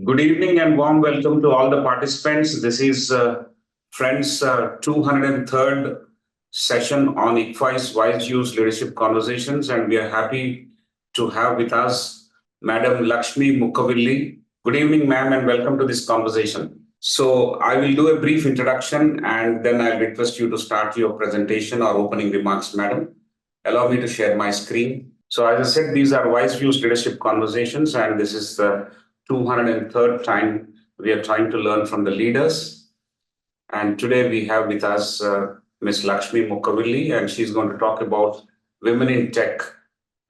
Good evening and warm welcome to all the participants. This is Friends 203rd session on ICFAI's WiseViews Leadership Conversations, and we are happy to have with us Madam Lakshmi Mukkavilli. Good evening, ma'am, and welcome to this conversation. So I will do a brief introduction and then I'll request you to start your presentation or opening remarks, madam. Allow me to share my screen. So as I said, these are WiseViews Leadership Conversations, and this is the 203rd time we are trying to learn from the leaders. And today we have with us Ms. Lakshmi Mukkavilli, and she's going to talk about women in tech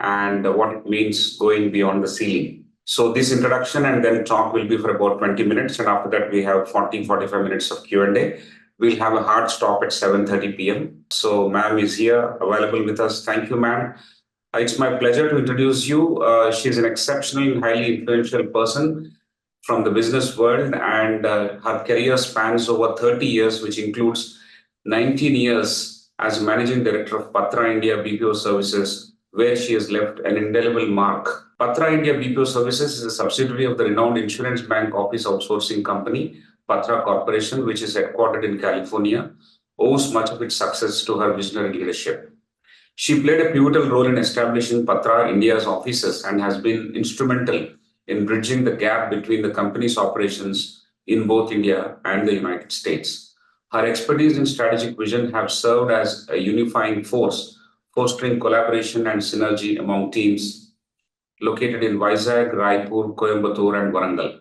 and what it means going beyond the ceiling. So this introduction and then talk will be for about 20 minutes. And after that, we have 45 minutes of Q&A. We'll have a hard stop at 7:30 p.m. So ma'am is here available with us. Thank you, ma'am. It's my pleasure to introduce you. She's an exceptional and highly influential person from the business world, and her career spans over 30 years, which includes 19 years as managing director of Patra India BPO Services, where she has left an indelible mark. Patra India BPO Services is a subsidiary of the renowned insurance bank office outsourcing company, Patra Corporation, which is headquartered in California, owes much of its success to her visionary leadership. She played a pivotal role in establishing Patra India's offices and has been instrumental in bridging the gap between the company's operations in both India and the United States. Her expertise and strategic vision have served as a unifying force, fostering collaboration and synergy among teams located in Vizag, Raipur, Coimbatore, and Warangal.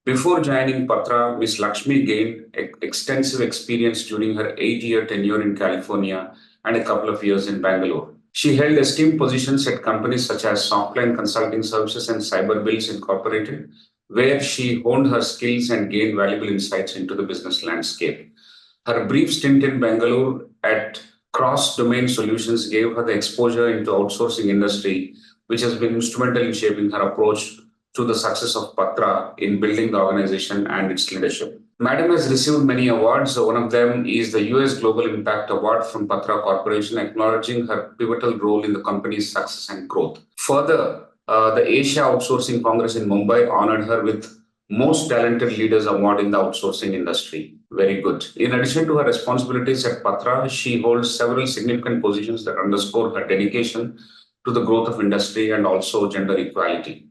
Before joining Patra, Ms. Lakshmi gained extensive experience during her 8-year tenure in California and a couple of years in Bangalore. She held esteemed positions at companies such as Softline Consulting Services and Cyberbills Incorporated, where she honed her skills and gained valuable insights into the business landscape. Her brief stint in Bangalore at Cross Domain Solutions gave her the exposure into outsourcing industry, which has been instrumental in shaping her approach to the success of Patra in building the organization and its leadership. Madam has received many awards. One of them is the US Global Impact Award from Patra Corporation, acknowledging her pivotal role in the company's success and growth. Further, the Asia Outsourcing Congress in Mumbai honored her with Most Talented Leaders Award in the outsourcing industry. Very good. In addition to her responsibilities at Patra, she holds several significant positions that underscore her dedication to the growth of industry and also gender equality.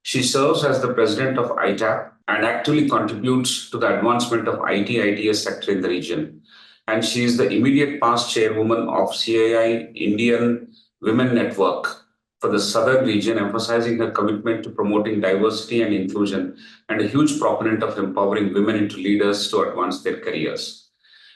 She serves as the president of ITAP and actively contributes to the advancement of IT/ITES sector in the region. And she is the immediate past chairwoman of CII Indian Women Network for the Southern region, emphasizing her commitment to promoting diversity and inclusion and a huge proponent of empowering women into leaders to advance their careers.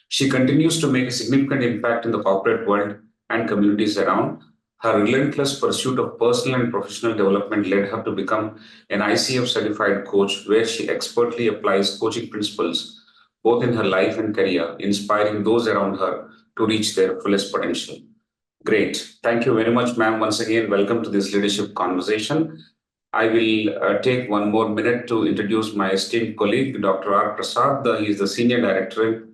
She continues to make a significant impact in the corporate world and communities around. Her relentless pursuit of personal and professional development led her to become an ICF certified coach, where she expertly applies coaching principles both in her life and career, inspiring those around her to reach their fullest potential. Great. Thank you very much, ma'am. Once again, welcome to this leadership conversation. I will take one more minute to introduce my esteemed colleague, Dr. R. Prasad. He is the Senior Director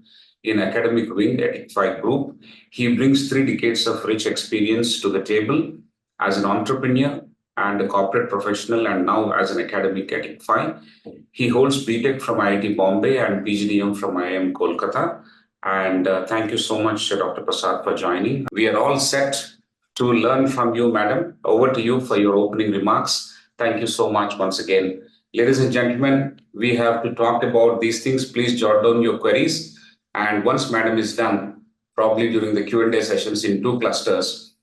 in Academic Wing at ICFAI Group. He brings 3 decades of rich experience to the table as an entrepreneur and a corporate professional, and now as an academic at ICFAI. He holds BTech from IIT Bombay and PGDM from IIM Kolkata. And thank you so much, Dr. Prasad, for joining. We are all set to learn from you, madam. Over to you for your opening remarks. Thank you so much once again. Ladies and gentlemen, we have to talk about these things. Please jot down your queries. And once madam is done, probably during the Q&A sessions in 2 clusters,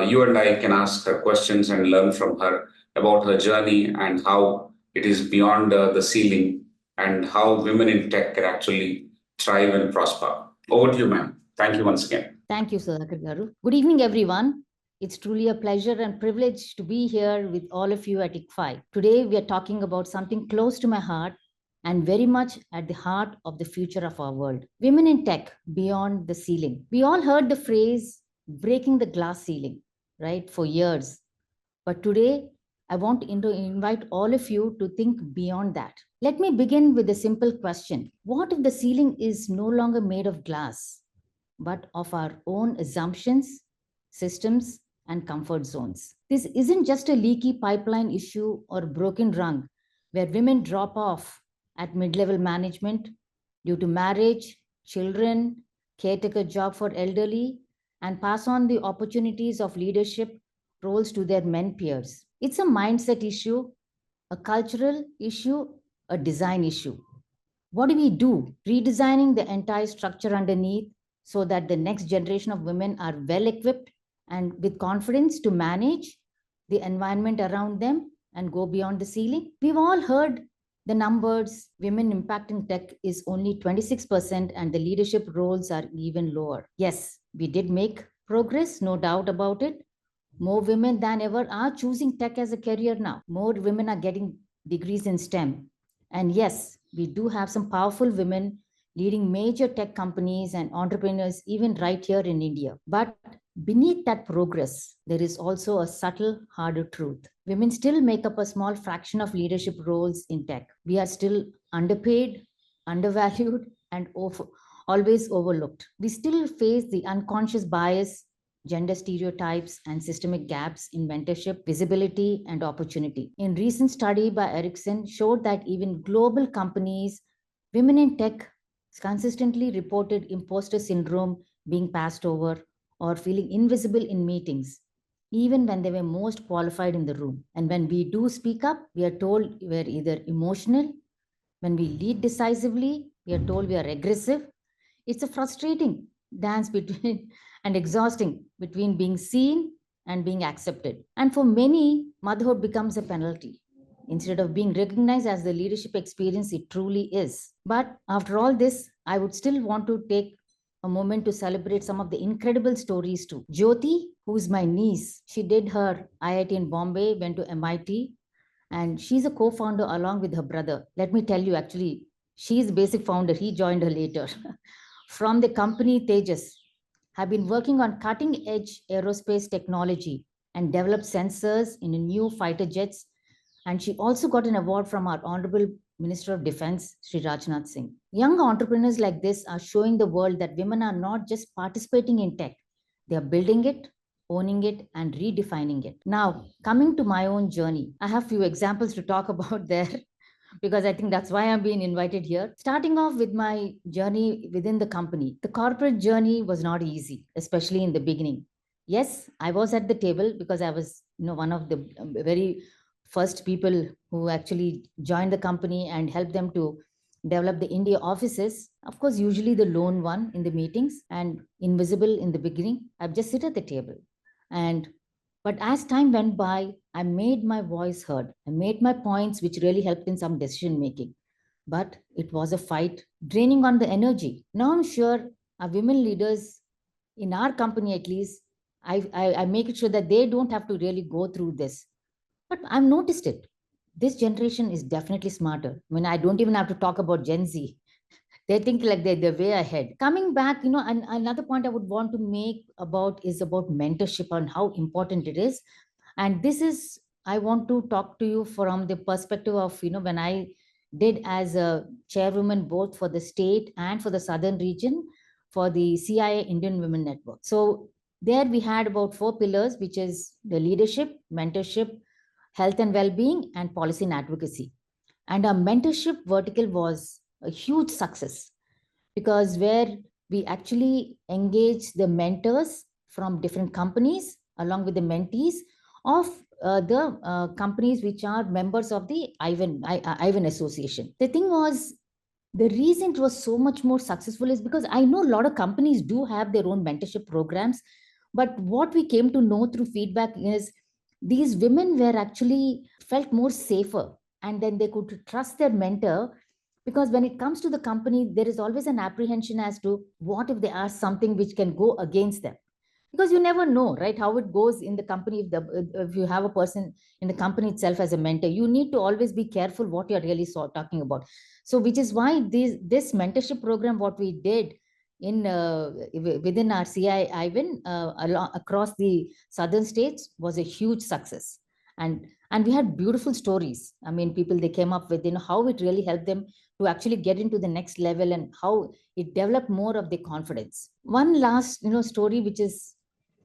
you and I can ask her questions and learn from her about her journey and how it is beyond the ceiling and how women in tech can actually thrive and prosper. Over to you, ma'am. Thank you once again. Thank you, Sudhakar Garu. Good evening, everyone. It's truly a pleasure and privilege to be here with all of you at ICFAI. Today, we are talking about something close to my heart and very much at the heart of the future of our world. Women in tech, beyond the ceiling. We all heard the phrase, breaking the glass ceiling, right, for years. But today, I want to invite all of you to think beyond that. Let me begin with a simple question. What if the ceiling is no longer made of glass, but of our own assumptions, systems, and comfort zones? This isn't just a leaky pipeline issue or broken rung. where women drop off at mid-level management due to marriage, children, caretaker job for elderly, and pass on the opportunities of leadership roles to their men peers. It's a mindset issue, a cultural issue, a design issue. What do we do? Redesigning the entire structure underneath so that the next generation of women are well equipped and with confidence to manage the environment around them and go beyond the ceiling. We've all heard the numbers. Women impact in tech is only 26%, and the leadership roles are even lower. Yes, we did make progress, no doubt about it. More women than ever are choosing tech as a career now. More women are getting degrees in STEM. And yes, we do have some powerful women leading major tech companies and entrepreneurs, even right here in India. But beneath that progress, there is also a subtle, harder truth. Women still make up a small fraction of leadership roles in tech. We are still underpaid, undervalued, and always overlooked. We still face the unconscious bias, gender stereotypes, and systemic gaps in mentorship, visibility, and opportunity. In recent study by Ericsson showed that even global companies, women in tech consistently reported imposter syndrome, being passed over, or feeling invisible in meetings, even when they were most qualified in the room. And when we do speak up, we are told we're either emotional. When we lead decisively, we are told we are aggressive. It's a frustrating dance between and exhausting between being seen and being accepted. And for many, motherhood becomes a penalty instead of being recognized as the leadership experience it truly is. But after all this, I would still want to take a moment to celebrate some of the incredible stories too. Jyoti, who is my niece, she did her IIT in Bombay, went to MIT, and she's a co-founder along with her brother. Let me tell you, actually, she's the basic founder. He joined her later. From the company Tejas, have been working on cutting edge aerospace technology and developed sensors in new fighter jets. And she also got an award from our Honorable Minister of Defense, Sri Rajnath Singh. Young entrepreneurs like this are showing the world that women are not just participating in tech, they are building it, owning it, and redefining it. Now, coming to my own journey, I have few examples to talk about there because I think that's why I'm being invited here. Starting off with my journey within the company, the corporate journey was not easy, especially in the beginning. Yes, I was at the table because I was, one of the very first people who actually joined the company and helped them to develop the India offices. Of course, usually the lone one in the meetings and invisible in the beginning. I'd just sit at the table. But as time went by, I made my voice heard. I made my points, which really helped in some decision making. But it was a fight, draining on the energy. Now I'm sure our women leaders in our company, at least, I make it sure that they don't have to really go through this. But I've noticed it. This generation is definitely smarter. I mean, I don't even have to talk about Gen Z. They think like they're way ahead. Coming back, and another point I would want to make is about mentorship and how important it is. And this is, I want to talk to you from the perspective of, when I did as a chairwoman, both for the state and for the southern region for the CIA Indian Women Network. So there we had about 4 pillars, which is the leadership, mentorship, health and well-being, and policy and advocacy. And our mentorship vertical was a huge success because where we actually engage the mentors from different companies along with the mentees of the companies which are members of the IVAN Association. The thing was, the reason it was so much more successful is because I know a lot of companies do have their own mentorship programs, but what we came to know through feedback is these women were actually felt more safer, and then they could trust their mentor, because when it comes to the company, there is always an apprehension as to what if they ask something which can go against them, because you never know, right, how it goes in the company. If you have a person in the company itself as a mentor, you need to always be careful what you're really talking about. So which is why this mentorship program, what we did in within our CI IVAN across the southern states, was a huge success. And we had beautiful stories. I mean, people, they came up with, how it really helped them to actually get into the next level and how it developed more of their confidence. One last, story, which is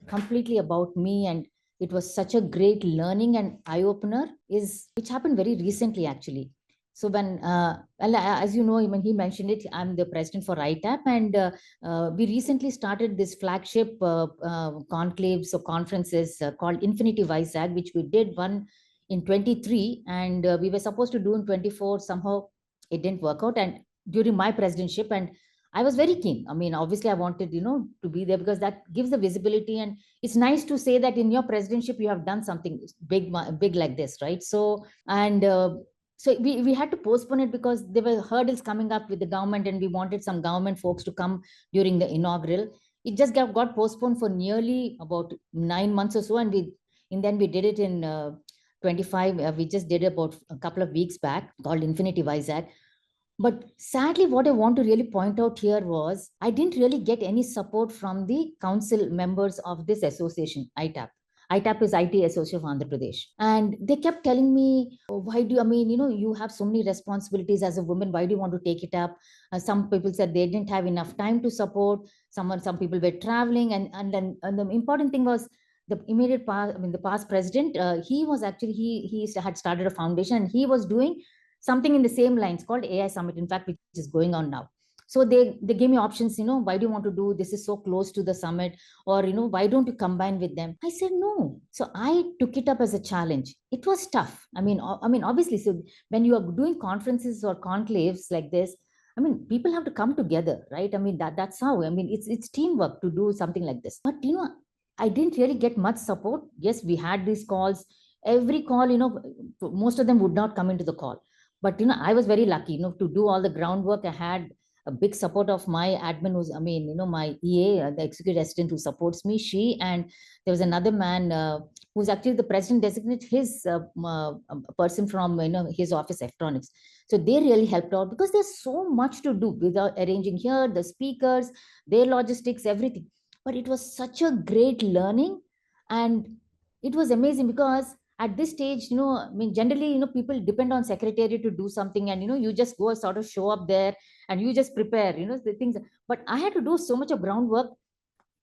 completely about me, and it was such a great learning and eye-opener, is which happened very recently, actually. So when, as you know, when he mentioned it, I'm the president for ITAP, and we recently started this flagship conclaves or conferences called Infinity WiseViews, which we did one in 23, and we were supposed to do in 24. Somehow it didn't work out, and during my presidency, and I was very keen. I mean, obviously, I wanted, to be there because that gives the visibility, and it's nice to say that in your presidency you have done something big like this, right? So, and so we had to postpone it because there were hurdles coming up with the government, and we wanted some government folks to come during the inaugural. It just got postponed for nearly about 9 months or so, and then we did it in 25. We just did about a couple of weeks back, called Infinity WiseViews. But sadly, what I want to really point out here was I didn't really get any support from the council members of this association, ITAP. ITAP is IT Association of Andhra Pradesh. And they kept telling me, "Oh, why do you, I mean, you have so many responsibilities as a woman. Why do you want to take it up?" Some people said they didn't have enough time to support. Some people were traveling. And the important thing was the immediate past, I mean, the past president, he was actually, he had started a foundation, and he was doing something in the same lines called AI Summit, in fact, which is going on now. So they gave me options, why do you want to do this? Is so close to the summit, or why don't you combine with them? I said no. So I took it up as a challenge. It was tough. I mean, obviously, so when you are doing conferences or conclaves like this, I mean, people have to come together, right? I mean, that's how. I mean, it's teamwork to do something like this. But I didn't really get much support. Yes, we had these calls. Every call, most of them would not come into the call. But I was very lucky, to do all the groundwork. I had a big support of my admin, who's, my EA, the executive assistant who supports me. She, and there was another man who's actually the president designate, his person from his office, electronics. So they really helped out because there's so much to do without arranging here, the speakers, their logistics, everything. But it was such a great learning, and it was amazing because at this stage, I mean, generally, people depend on secretary to do something, and you just go sort of show up there and you just prepare, the things. But I had to do so much of groundwork,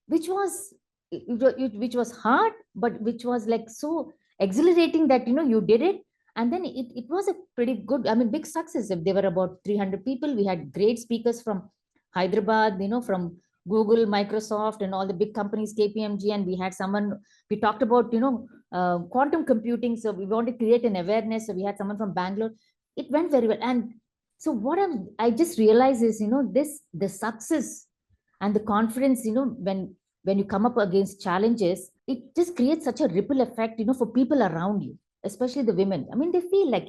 which was which was hard, but which was like so exhilarating that you did it. And then it was a pretty good, I mean, big success. If there were about 300 people, we had great speakers from Hyderabad, from Google, Microsoft, and all the big companies, KPMG, and we had someone, we talked about, quantum computing. So we want to create an awareness. So we had someone from Bangalore. It went very well. And so what I just realized is, the success and the confidence, when you come up against challenges, it just creates such a ripple effect, for people around you, especially the women. I mean, they feel like,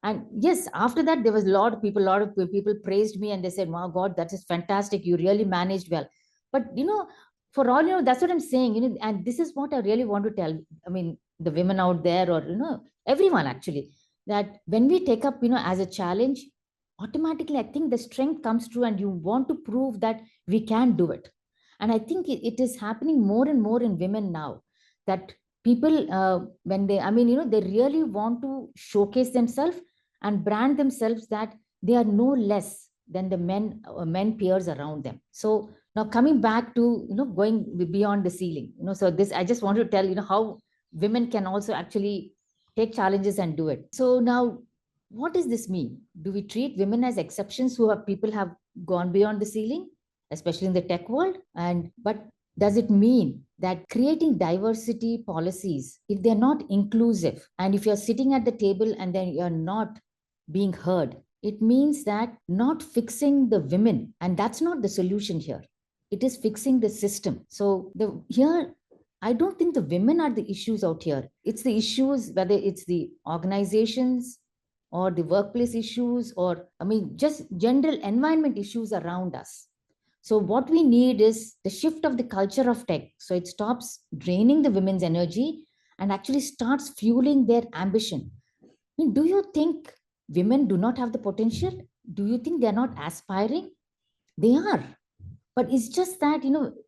and yes, after that, there was a lot of people praised me, and they said, "Wow, God, that is fantastic. You really managed well." But, for all, that's what I'm saying, and this is what I really want to tell, I mean, the women out there, or, everyone actually, that when we take up, as a challenge, automatically, I think the strength comes through, and you want to prove that we can do it. And I think it is happening more and more in women now, that people, when they, I mean, they really want to showcase themselves and brand themselves that they are no less than the men peers around them. So now coming back to, going beyond the ceiling, so this, I just want to tell, how women can also actually take challenges and do it. So now, what does this mean? Do we treat women as exceptions who have gone beyond the ceiling, especially in the tech world? But does it mean that creating diversity policies, if they're not inclusive, and if you're sitting at the table and then you're not being heard, it means that not fixing the women, and that's not the solution here. It is fixing the system. So here, I don't think the women are the issues out here. It's the issues, whether it's the organizations or the workplace issues, or, I mean, just general environment issues around us. So what we need is the shift of the culture of tech. So it stops draining the women's energy and actually starts fueling their ambition. I mean, do you think women do not have the potential? Do you think they're not aspiring? They are. But it's just that,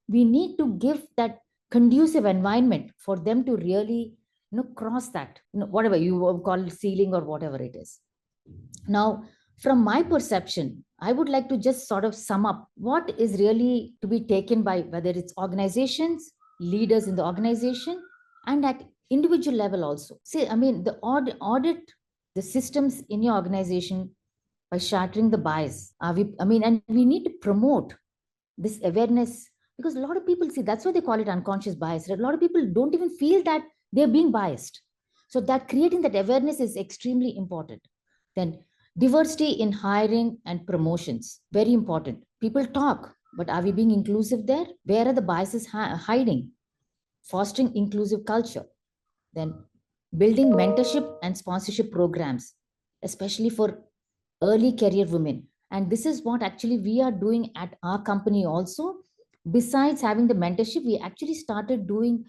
we need to give that conducive environment for them to really, cross that, whatever you call ceiling or whatever it is. Now, from my perception, I would like to just sort of sum up what is really to be taken by, whether it's organizations, leaders in the organization, and at individual level also. See, I mean, the audit the systems in your organization by shattering the bias. And we need to promote this awareness, because a lot of people, see, that's why they call it unconscious bias, right? A lot of people don't even feel that they're being biased. So that creating that awareness is extremely important. Then diversity in hiring and promotions, very important. People talk, but are we being inclusive there? Where are the biases hiding? Fostering inclusive culture. Then building mentorship and sponsorship programs, especially for early career women. And this is what actually we are doing at our company also. Besides having the mentorship, we actually started doing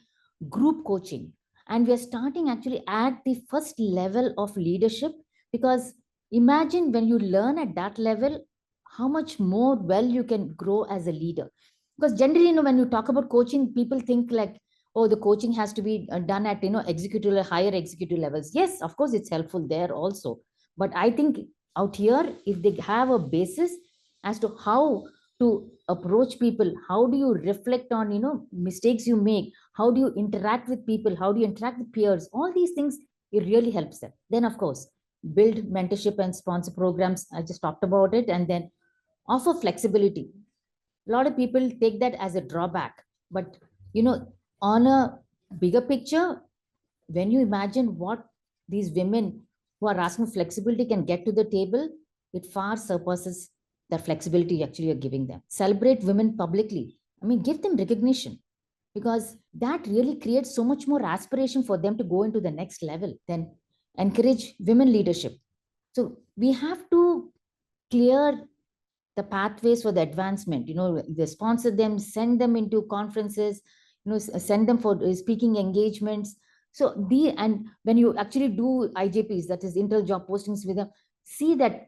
group coaching. And we are starting actually at the first level of leadership, because imagine when you learn at that level, how much more well you can grow as a leader. Because generally, when you talk about coaching, people think like, oh, the coaching has to be done at, executive, higher executive levels. Yes, of course, it's helpful there also. But I think out here, if they have a basis as to how to approach people, how do you reflect on, mistakes you make, how do you interact with people, how do you interact with peers, all these things, it really helps them. Then, of course, build mentorship and sponsor programs. I just talked about it. And then offer flexibility. A lot of people take that as a drawback, but on a bigger picture, when you imagine what these women who are asking flexibility can get to the table, it far surpasses the flexibility you actually are giving them. Celebrate women publicly. I mean, give them recognition, because that really creates so much more aspiration for them to go into the next level. Then encourage women leadership. So we have to clear the pathways for the advancement. They sponsor them, send them into conferences, send them for speaking engagements. So and when you actually do IJPs, that is inter job postings with them, see that,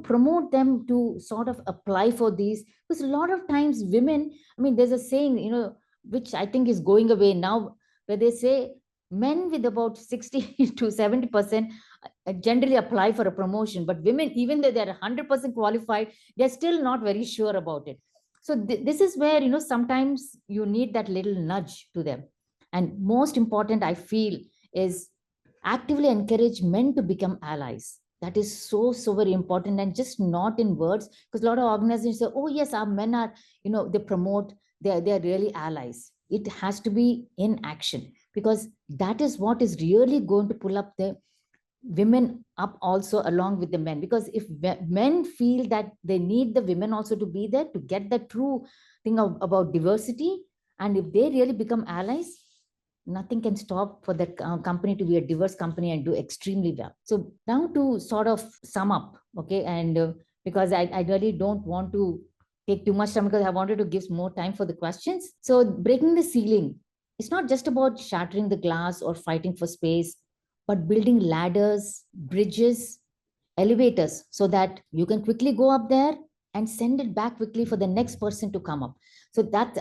promote them to sort of apply for these. Because a lot of times women, there's a saying, which I think is going away now, where they say men with about 60 to 70% generally apply for a promotion, but women, even though they're 100% qualified, they're still not very sure about it. So this is where, sometimes you need that little nudge to them. And most important, I feel, is actively encourage men to become allies. That is so, so very important, and just not in words, because a lot of organizations say, oh yes, our men are, they promote, they're really allies. It has to be in action, because that is what is really going to pull up the women up also along with the men. Because if men feel that they need the women also to be there to get the true thing about diversity, and if they really become allies, nothing can stop for that company to be a diverse company and do extremely well. So now to sort of sum up, okay, and because I really don't want to take too much time, because I wanted to give more time for the questions. So breaking the ceiling, it's not just about shattering the glass or fighting for space, but building ladders, bridges, elevators, so that you can quickly go up there and send it back quickly for the next person to come up. So that,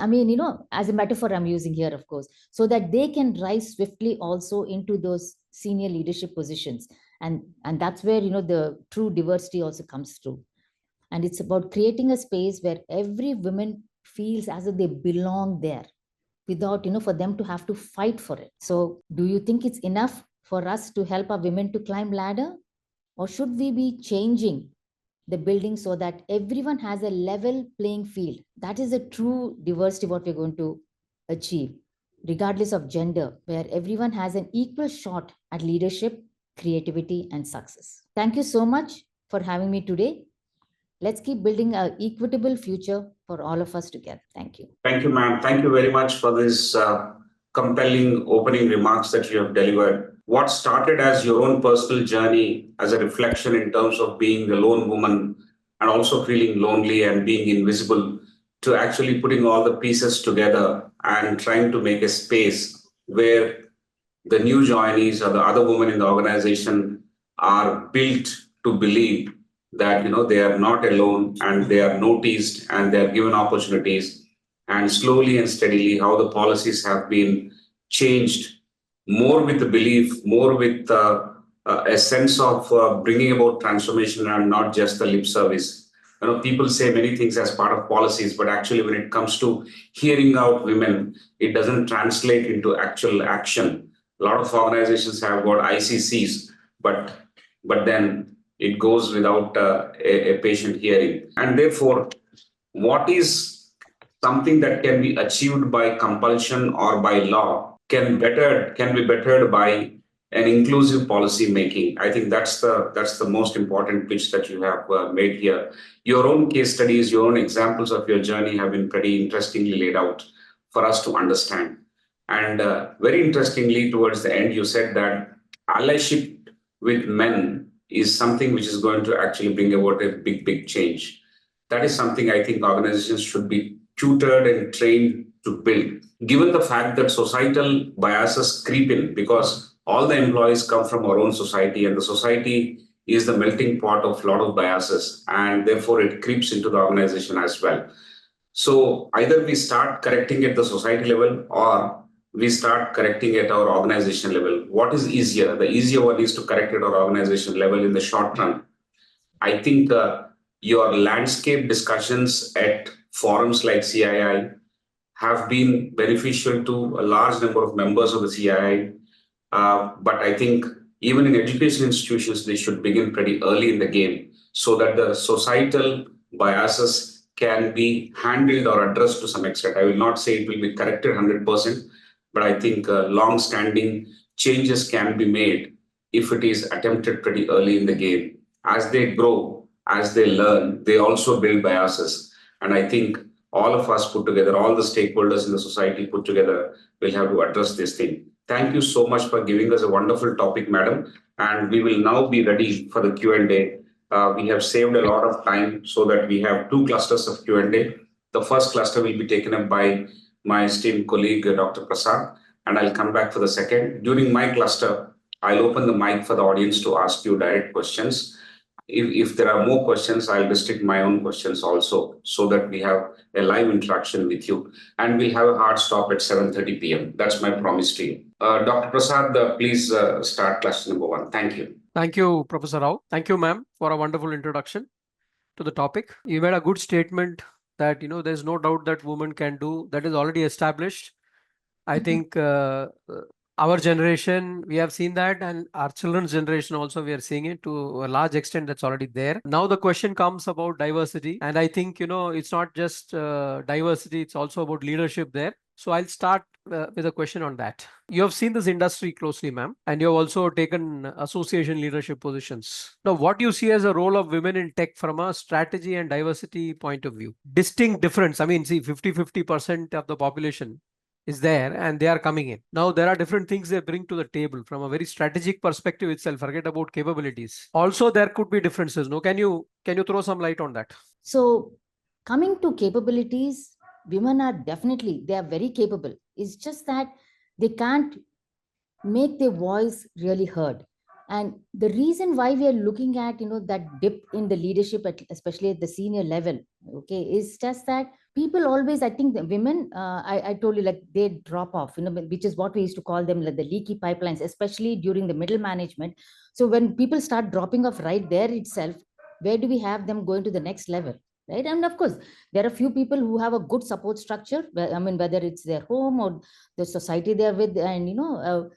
as a metaphor I'm using here, of course, so that they can rise swiftly also into those senior leadership positions. And that's where, the true diversity also comes through. And it's about creating a space where every woman feels as if they belong there, without, for them to have to fight for it. So do you think it's enough for us to help our women to climb ladder? Or should we be changing the building so that everyone has a level playing field? That is a true diversity, what we're going to achieve, regardless of gender, where everyone has an equal shot at leadership, creativity, and success. Thank you so much for having me today. Let's keep building an equitable future for all of us together. Thank you. Thank you, ma'am. Thank you very much for this compelling opening remarks that you have delivered. What started as your own personal journey as a reflection in terms of being the lone woman and also feeling lonely and being invisible, to actually putting all the pieces together and trying to make a space where the new joinees or the other women in the organization are built to believe that they are not alone and they are noticed and they are given opportunities, and slowly and steadily how the policies have been changed, more with the belief, more with a sense of bringing about transformation and not just the lip service. People say many things as part of policies, but actually when it comes to hearing out women, it doesn't translate into actual action. A lot of organizations have got ICCs, but then it goes without a patient hearing. And therefore, what is something that can be achieved by compulsion or by law can be bettered by an inclusive policy making. I think that's the most important pitch that you have made here. Your own case studies, your own examples of your journey have been pretty interestingly laid out for us to understand. And very interestingly, towards the end, you said that allyship with men is something which is going to actually bring about a big change. That is something I think organizations should be tutored and trained to build. Given the fact that societal biases creep in, because all the employees come from our own society, and the society is the melting pot of a lot of biases, and therefore it creeps into the organization as well. So either we start correcting at the society level, or we start correcting at our organization level. What is easier? The easier one is to correct at our organization level in the short run. I think your landscape discussions at forums like CII have been beneficial to a large number of members of the CII. But I think even in education institutions, they should begin pretty early in the game so that the societal biases can be handled or addressed to some extent. I will not say it will be corrected 100%, but I think long-standing changes can be made if it is attempted pretty early in the game. As they grow, as they learn, they also build biases. And I think all of us put together, all the stakeholders in the society put together, will have to address this thing. Thank you so much for giving us a wonderful topic, madam. And we will now be ready for the Q&A. We have saved a lot of time so that we have 2 clusters of Q&A. The first cluster will be taken up by my esteemed colleague, Dr. Prasad, and I'll come back for the second. During my cluster, I'll open the mic for the audience to ask you direct questions. If there are more questions, I'll restrict my own questions also so that we have a live interaction with you. And we'll have a hard stop at 7:30 p.m. That's my promise to you. Dr. Prasad, please start cluster number 1. Thank you. Thank you, Professor Rao. Thank you, ma'am, for a wonderful introduction to the topic. You made a good statement that, there's no doubt that women can do, that is already established. I think our generation, we have seen that, and our children's generation also, we are seeing it to a large extent. That's already there. Now the question comes about diversity. And I think, it's not just diversity, it's also about leadership there. So I'll start with a question on that. You have seen this industry closely, ma'am, and you have also taken association leadership positions. Now, what do you see as a role of women in tech from a strategy and diversity point of view? Distinct difference. I mean, see, 50% of the population is there and they are coming in. Now, there are different things they bring to the table from a very strategic perspective itself. Forget about capabilities. Also, there could be differences. No, can you throw some light on that? So coming to capabilities, women are definitely, they are very capable. It's just that they can't make their voice really heard. And the reason why we are looking at, that dip in the leadership, especially at the senior level, okay, is just that people always, I think the women, I told you, like they drop off, which is what we used to call them, like the leaky pipelines, especially during the middle management. So when people start dropping off right there itself, where do we have them going to the next level? Right. And of course, there are a few people who have a good support structure. I mean, whether it's their home or the society they're with, and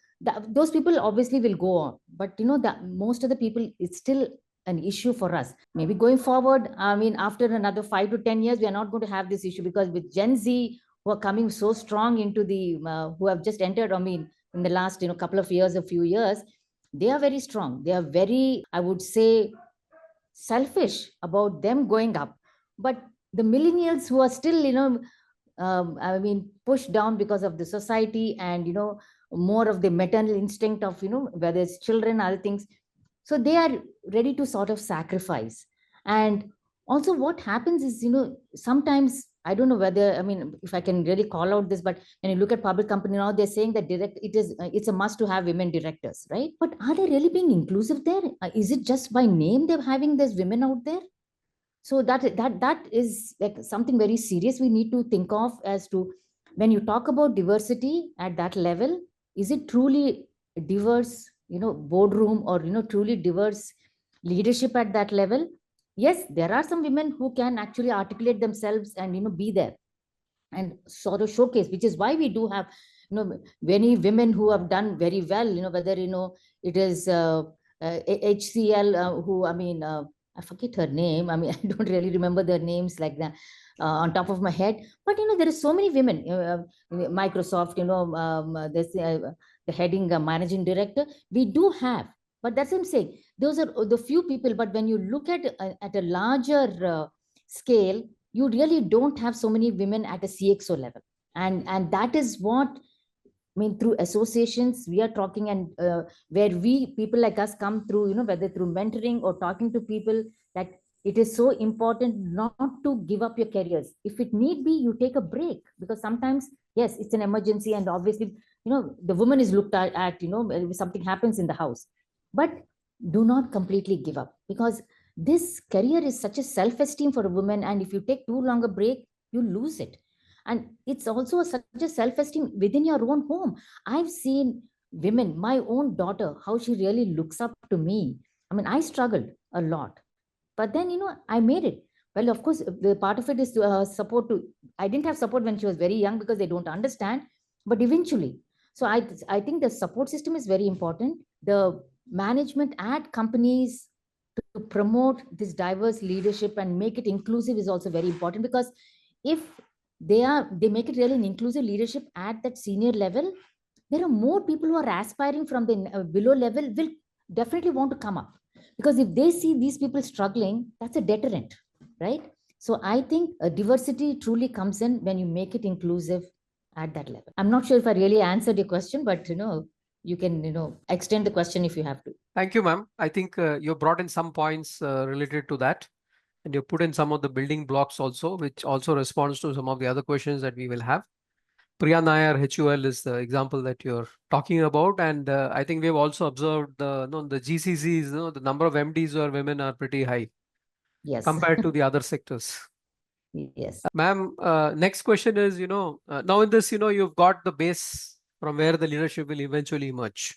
those people obviously will go on. But that most of the people, it's still an issue for us. Maybe going forward, I mean, after another 5 to 10 years, we are not going to have this issue, because with Gen Z who are coming so strong into the who have just entered, I mean, in the last couple of years, a few years, they are very strong. They are very, I would say, selfish about them going up. But the millennials who are still, I mean, pushed down because of the society and, more of the maternal instinct of, whether it's children, other things. So they are ready to sort of sacrifice. And also what happens is, sometimes, I don't know whether, I mean, if I can really call out this, but when you look at public company now, they're saying that it's a must to have women directors, right? But are they really being inclusive there? Is it just by name they're having these women out there? So that is like something very serious we need to think of, as to when you talk about diversity at that level, is it truly diverse, boardroom, or, truly diverse leadership at that level? yes, there are some women who can actually articulate themselves and, be there and sort of showcase, which is why we do have, many women who have done very well, whether, it is HCL, who, I forget her name. I mean, I don't really remember their names like that on top of my head. But, there are so many women, Microsoft, this, the heading managing director, we do have. But that's what I'm saying. Those are the few people. But when you look at a larger scale, you really don't have so many women at a CXO level. And that is what, through associations we are talking, and where people like us come through, whether through mentoring or talking to people, that it is so important not to give up your careers. If it need be, you take a break, because sometimes, yes, it's an emergency, and obviously, the woman is looked at, if something happens in the house. But do not completely give up, because this career is such a self-esteem for a woman, and if you take too long a break, you lose it. And it's also such a self-esteem within your own home. I've seen women, my own daughter, how she really looks up to me. I mean, I struggled a lot, but then, I made it. Well, of course, the part of it is support. I didn't have support when she was very young, because they don't understand, but eventually. So I think the support system is very important. The management at companies to promote this diverse leadership and make it inclusive is also very important, because if they make it really an inclusive leadership at that senior level, there are more people who are aspiring from the below level will definitely want to come up, because if they see these people struggling, that's a deterrent, right? So I think diversity truly comes in when you make it inclusive at that level. I'm not sure if I really answered your question, but you can extend the question if you have to. Thank you, ma'am. I think you brought in some points related to that, and you put in some of the building blocks also, which also responds to some of the other questions that we will have. Priya Nair HUL is the example that you're talking about, and I think we've also observed the GCCs, the number of MDs or women are pretty high, yes, compared to the other sectors. Yes. Ma'am, next question is, now in this, you've got the base from where the leadership will eventually emerge.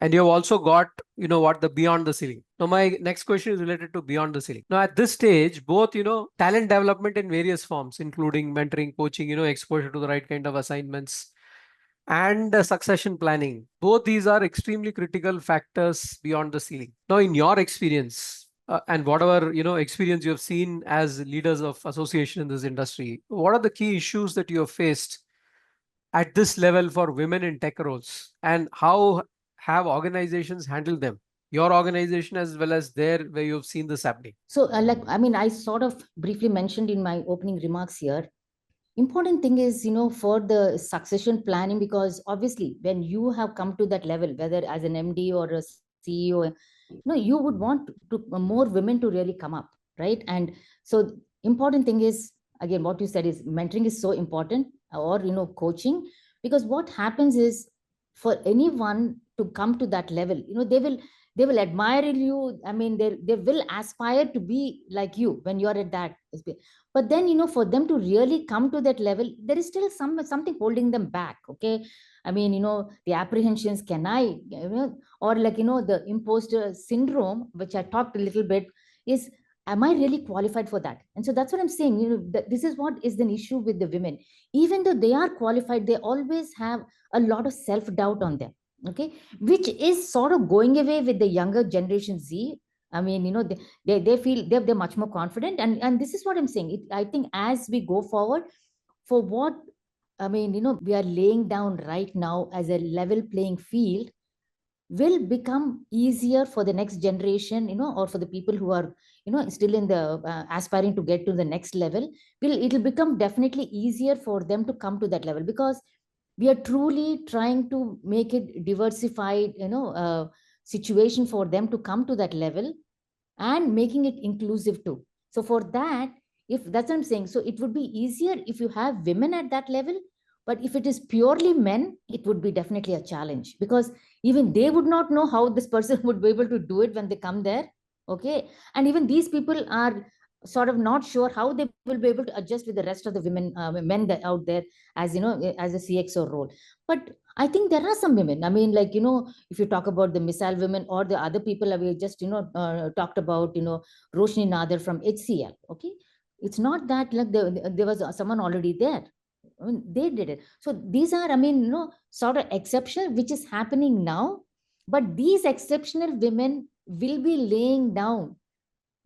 And you've also got, what the beyond the ceiling. Now, my next question is related to beyond the ceiling. Now, at this stage, both, talent development in various forms, including mentoring, coaching, exposure to the right kind of assignments, and succession planning. Both these are extremely critical factors beyond the ceiling. Now, in your experience, and whatever experience you have seen as leaders of association in this industry, what are the key issues that you have faced at this level for women in tech roles, and how have organizations handled them? Your organization as well as there where you've seen this happening. So, I sort of briefly mentioned in my opening remarks here. Important thing is, for the succession planning, because obviously when you have come to that level, whether as an MD or a CEO, you would want more women to really come up, right? And so important thing is, again, what you said is mentoring is so important, or coaching, because what happens is, for anyone to come to that level, they will admire you. I mean, they will aspire to be like you when you're at that. But then, for them to really come to that level, there is still something holding them back. Okay, I mean, the apprehensions, can I, or the imposter syndrome, which I talked a little bit, is, am I really qualified for that? And so that's what I'm saying. This is what is an issue with the women. Even though they are qualified, they always have a lot of self-doubt on them. Okay, which is sort of going away with the younger generation Z. I mean, they feel they're much more confident, and this is what I'm saying. I think as we go forward, for what we are laying down right now as a level playing field, will become easier for the next generation, or for the people who are, still in the aspiring to get to the next level. It'll become definitely easier for them to come to that level, because we are truly trying to make it diversified, situation for them to come to that level, and making it inclusive too. So for that, if that's what I'm saying, so it would be easier if you have women at that level. But if it is purely men, it would be definitely a challenge, because even they would not know how this person would be able to do it when they come there. Okay, and even these people are sort of not sure how they will be able to adjust with the rest of the men out there, as as a CXO role. But I think there are some women. I mean, like, if you talk about the missile women or the other people that we just, talked about, Roshni Nadar from HCL. Okay. It's not that like there was someone already there. I mean, they did it. So these are, I mean, sort of exceptional, which is happening now. But these exceptional women will be laying down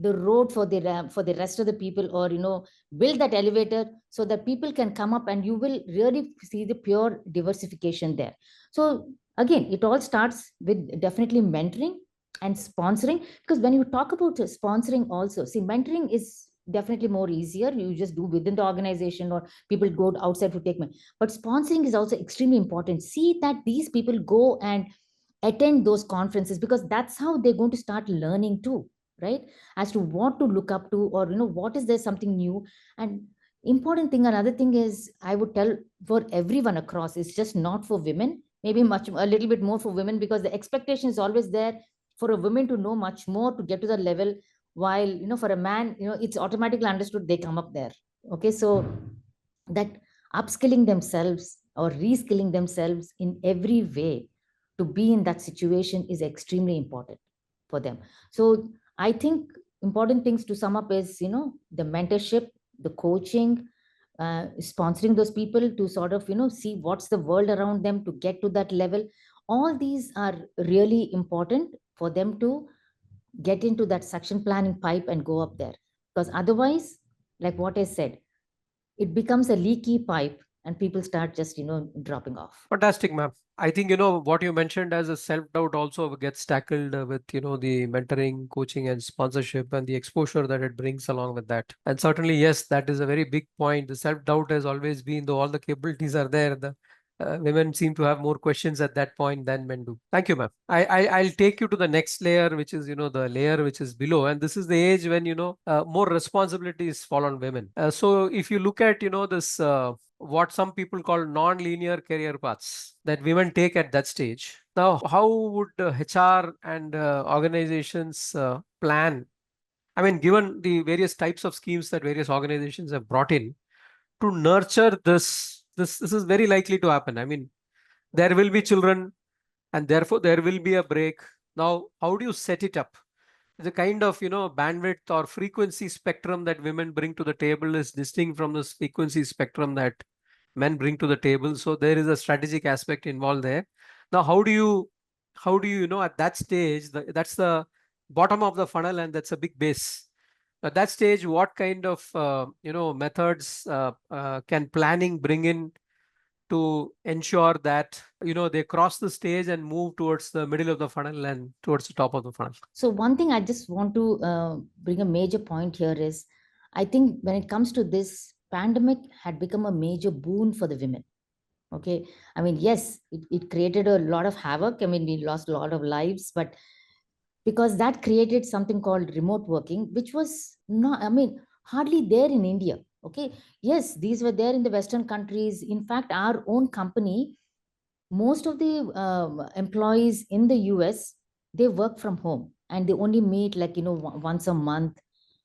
the road for the rest of the people, or build that elevator so that people can come up, and you will really see the pure diversification there. So again, it all starts with definitely mentoring and sponsoring, because when you talk about sponsoring also, see, mentoring is definitely more easier, you just do within the organization, or people go outside to take money. But sponsoring is also extremely important. See that these people go and attend those conferences, because that's how they're going to start learning too, right? As to what to look up to, or what is there something new. And important thing, another thing is, I would tell for everyone across, it's just not for women, maybe a little bit more for women, because the expectation is always there for a woman to know much more to get to the level, while for a man, it's automatically understood they come up there. Okay, so that upskilling themselves or reskilling themselves in every way to be in that situation is extremely important for them. So I think important things to sum up is, the mentorship, the coaching, sponsoring those people to sort of, see what's the world around them to get to that level. All these are really important for them to get into that succession planning pipe and go up there. Because otherwise, like what I said, it becomes a leaky pipe and people start just, dropping off. Fantastic, ma'am. I think, what you mentioned as a self-doubt also gets tackled with, the mentoring, coaching, and sponsorship, and the exposure that it brings along with that. And certainly, yes, that is a very big point. The self-doubt has always been, though all the capabilities are there, the women seem to have more questions at that point than men do. Thank you, ma'am. I'll take you to the next layer, which is, the layer which is below. And this is the age when, more responsibilities fall on women. So if you look at, this what some people call non-linear career paths that women take at that stage. Now, how would HR and organizations plan? I mean, given the various types of schemes that various organizations have brought in to nurture this is very likely to happen. I mean, there will be children, and therefore there will be a break. Now, how do you set it up? The kind of bandwidth or frequency spectrum that women bring to the table is distinct from the frequency spectrum that men bring to the table. So there is a strategic aspect involved there. Now, how do you at that stage, that's the bottom of the funnel, and that's a big base. At that stage, what kind of methods can planning bring in to ensure that they cross the stage and move towards the middle of the funnel and towards the top of the funnel? So one thing I just want to bring a major point here is, I think when it comes to this, pandemic had become a major boon for the women. Okay, I mean, yes, it created a lot of havoc. I mean, we lost a lot of lives, but because that created something called remote working, which was not, I mean, hardly there in India. Okay, yes, these were there in the Western countries. In fact, our own company, most of the employees in the US, they work from home and they only meet like, once a month.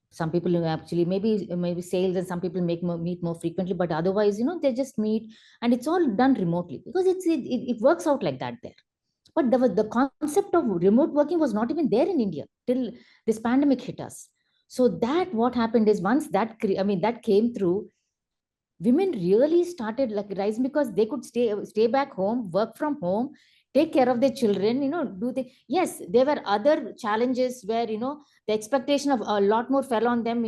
Some people actually maybe sales, and some people meet more frequently, but otherwise, they just meet, and it's all done remotely, because it works out like that there. But the concept of remote working was not even there in India till this pandemic hit us. So that what happened is, once that came through, women really started like rising, because they could stay back home, work from home, take care of their children, yes, there were other challenges where the expectation of a lot more fell on them,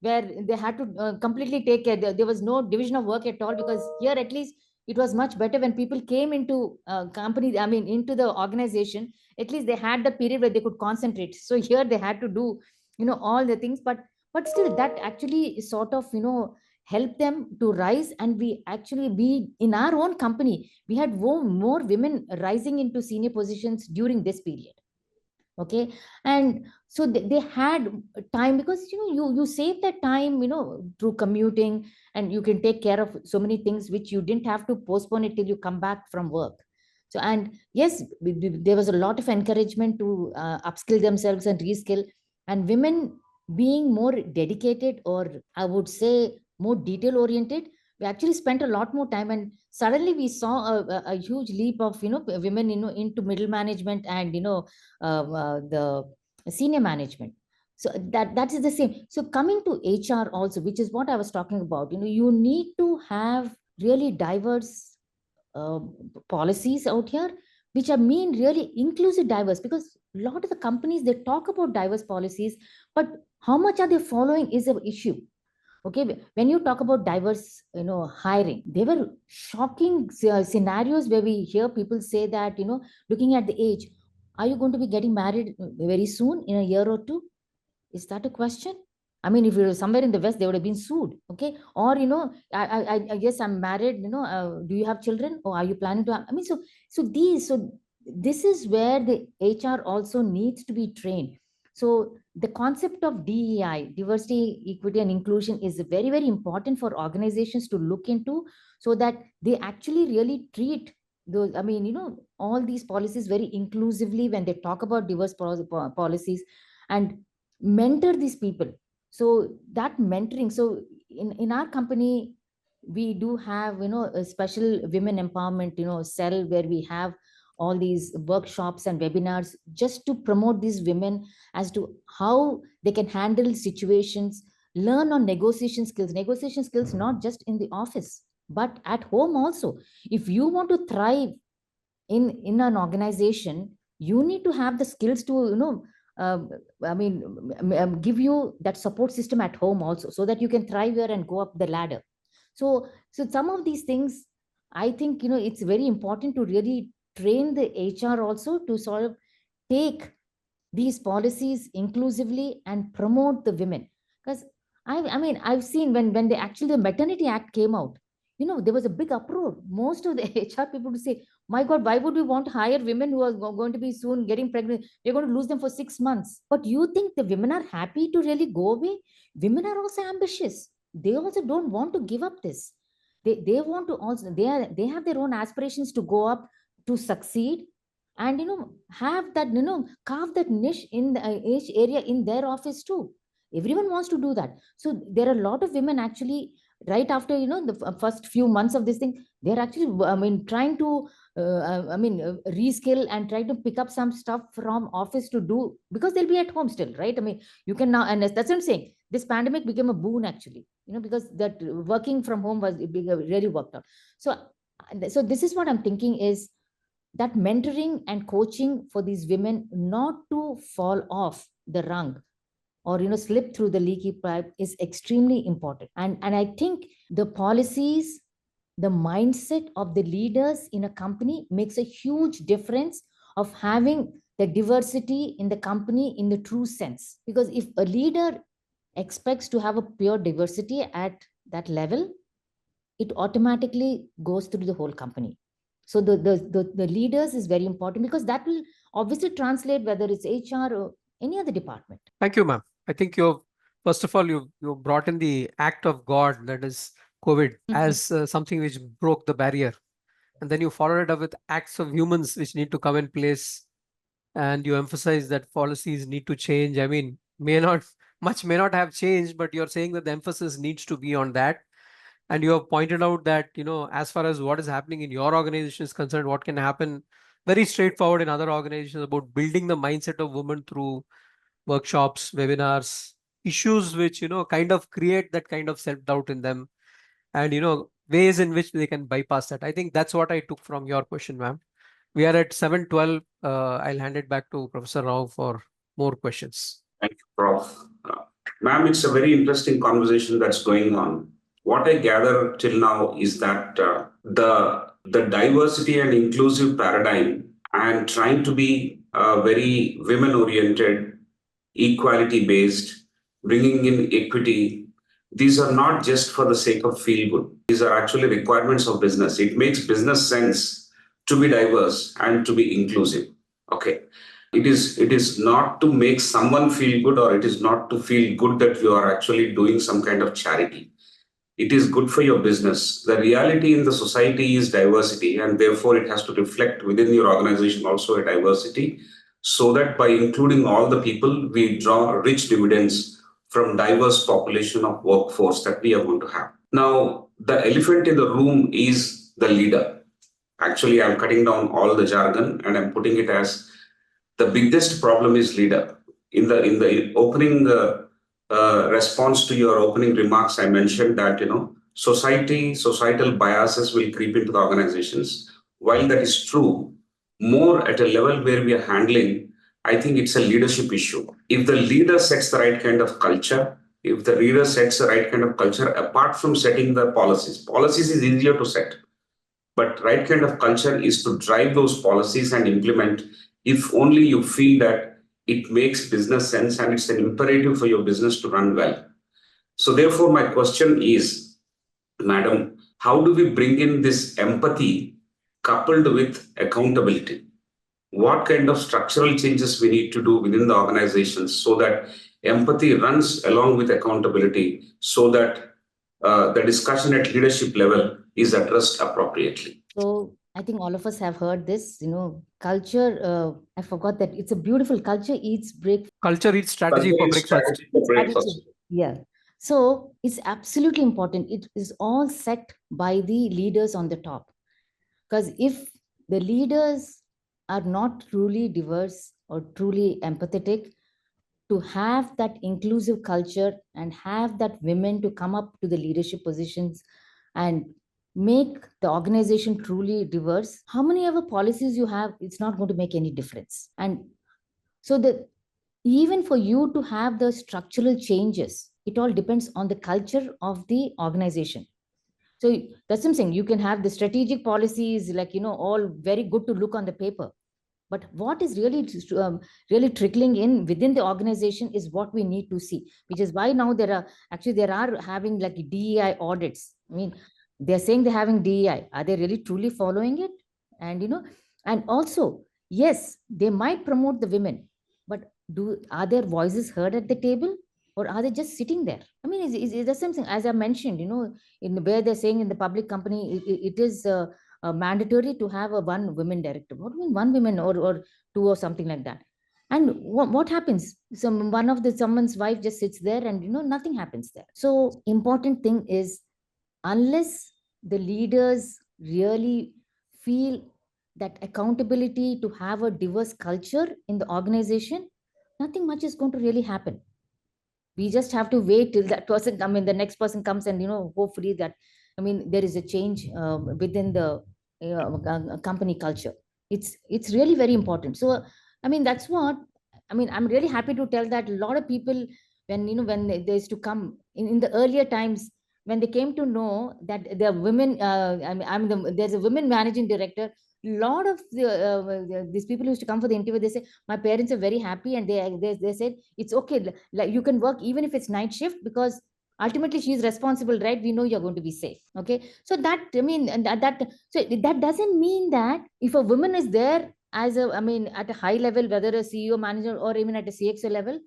where they had to completely take care. There was no division of work at all, because here at least it was much better. When people came into company, I mean into the organization, at least they had the period where they could concentrate. So here they had to do all the things, but still that actually sort of help them to rise. And we in our own company, we had more women rising into senior positions during this period. Okay, and so they had time, because you save that time through commuting, and you can take care of so many things which you didn't have to postpone it till you come back from work. So, and yes, there was a lot of encouragement to upskill themselves and reskill. And women being more dedicated, or I would say more detail oriented, we actually spent a lot more time, and suddenly we saw a huge leap of women into middle management and the senior management. So that is the same. So coming to HR also, which is what I was talking about, you need to have really diverse uh, policies out here, which are mean really inclusive diverse, because a lot of the companies, they talk about diverse policies, but how much are they following is an issue. Okay, when you talk about diverse hiring, there were shocking scenarios where we hear people say that, looking at the age, are you going to be getting married very soon, in a year or two? Is that a question? I mean, if you were somewhere in the West, they would have been sued. Okay. Or, I guess I'm married, do you have children, or are you planning to have? I mean, so this is where the HR also needs to be trained. So the concept of DEI, diversity, equity, and inclusion, is very, very important for organizations to look into, so that they actually really treat those, I mean, all these policies very inclusively when they talk about diverse policies, and mentor these people. So that mentoring, so in our company, we do have a special women empowerment cell, where we have all these workshops and webinars just to promote these women as to how they can handle situations, learn on negotiation skills, not just in the office but at home also. If you want to thrive in an organization, you need to have the skills to uh, give you that support system at home also, so that you can thrive here and go up the ladder. So some of these things, I think it's very important to really train the HR also to sort of take these policies inclusively and promote the women. Because I've seen when the maternity act came out, there was a big uproar. Most of the HR people would say, my God, why would we want to hire women who are going to be soon getting pregnant? We're going to lose them for 6 months. But you think the women are happy to really go away? Women are also ambitious. They also don't want to give up this. They want to also, they have their own aspirations to go up, to succeed, and have that, carve that niche in the niche area in their office too. Everyone wants to do that. So there are a lot of women actually, right after the first few months of this thing, they're actually trying to reskill and try to pick up some stuff from office to do, because they'll be at home still, right? I mean, you can now, and that's what I'm saying, this pandemic became a boon actually, because that working from home was really worked out. So this is what I'm thinking, is that mentoring and coaching for these women not to fall off the rung, or slip through the leaky pipe, is extremely important. And I think the policies, the mindset of the leaders in a company makes a huge difference of having the diversity in the company in the true sense. Because if a leader expects to have a pure diversity at that level, it automatically goes through the whole company. So the leaders is very important, because that will obviously translate whether it's HR or any other department. Thank you, ma'am. I think first of all, you brought in the act of God, that is COVID, as something which broke the barrier. And then you followed it up with acts of humans which need to come in place. And you emphasize that policies need to change. I mean, much may not have changed, but you're saying that the emphasis needs to be on that. And you have pointed out that, as far as what is happening in your organization is concerned, what can happen very straightforward in other organizations about building the mindset of women through workshops, webinars, issues which, kind of create that kind of self-doubt in them, and, ways in which they can bypass that. I think that's what I took from your question, ma'am. We are at 7:12. I'll hand it back to Professor Rao for more questions. Thank you, Prof. Ma'am, it's a very interesting conversation that's going on. What I gather till now is that the diversity and inclusive paradigm and trying to be very women-oriented, equality-based, bringing in equity, these are not just for the sake of feel good. These are actually requirements of business. It makes business sense to be diverse and to be inclusive. Okay. It is not to make someone feel good, or it is not to feel good that you are actually doing some kind of charity. It is good for your business. The reality in the society is diversity, and therefore it has to reflect within your organization also a diversity, so that by including all the people, we draw rich dividends from diverse population of workforce that we are going to have. Now, the elephant in the room is the leader. Actually, I'm cutting down all the jargon and I'm putting it as the biggest problem is leader. In the opening response to your opening remarks, I mentioned that societal biases will creep into the organizations. While that is true, more at a level where we are handling, I think it's a leadership issue. If the leader sets the right kind of culture, if the leader sets the right kind of culture, apart from setting the policies is easier to set. But right kind of culture is to drive those policies and implement if only you feel that it makes business sense and it's an imperative for your business to run well. So therefore, my question is, Madam, how do we bring in this empathy coupled with accountability? What kind of structural changes we need to do within the organizations so that empathy runs along with accountability so that the discussion at leadership level is addressed appropriately? So I think all of us have heard this, culture. I forgot that it's a beautiful culture eats breakfast. Culture eats strategy for breakfast. Strategy. Yeah. So it's absolutely important. It is all set by the leaders on the top. Because if the leaders are not truly diverse or truly empathetic, to have that inclusive culture and have that women to come up to the leadership positions and make the organization truly diverse, how many ever policies you have, it's not going to make any difference. And so that even for you to have the structural changes, it all depends on the culture of the organization. So that's something you can have the strategic policies, all very good to look on the paper. But what is really trickling in within the organization is what we need to see, which is why now there are having like DEI audits. I mean, they're saying they're having DEI. Are they really truly following it? And and also, yes, they might promote the women, but are their voices heard at the table, or are they just sitting there? I mean, is there something, as I mentioned, in where they're saying in the public company, it is mandatory to have a one women director. What do you mean one woman or two or something like that? And what happens? Someone's wife just sits there and nothing happens there. So important thing is, unless the leaders really feel that accountability to have a diverse culture in the organization, nothing much is going to really happen. We just have to wait till that person the next person comes, and hopefully that, there is a change within the company culture. It's really very important. So that's what I'm really happy to tell that a lot of people, when they used to come in the earlier times, when they came to know that the women, there's a women managing director, a lot of these people used to come for the interview. They say, my parents are very happy, and they said it's okay, like you can work even if it's night shift, because ultimately she's responsible, right? We know you're going to be safe. Okay, so that that doesn't mean that if a woman is there as at a high level, whether a CEO, manager, or even at a CXO level,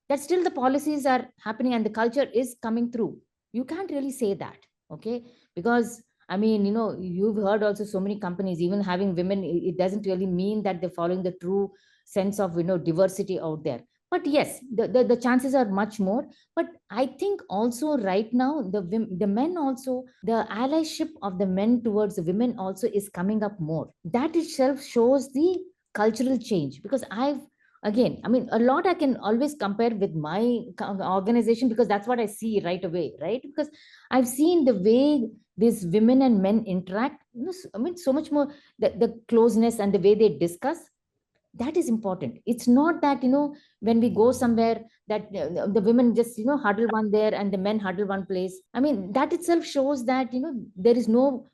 that still the policies are happening and the culture is coming through. You can't really say that. Okay, because you've heard also so many companies, even having women, it doesn't really mean that they're following the true sense of diversity out there. But yes, the chances are much more. But I think also right now, the men also, the allyship of the men towards the women also is coming up more. That itself shows the cultural change, because again, a lot I can always compare with my organization, because that's what I see right away, right? Because I've seen the way these women and men interact, so much more, the closeness and the way they discuss. That is important. It's not that when we go somewhere that the women just huddle one there and the men huddle one place. That itself shows that there is no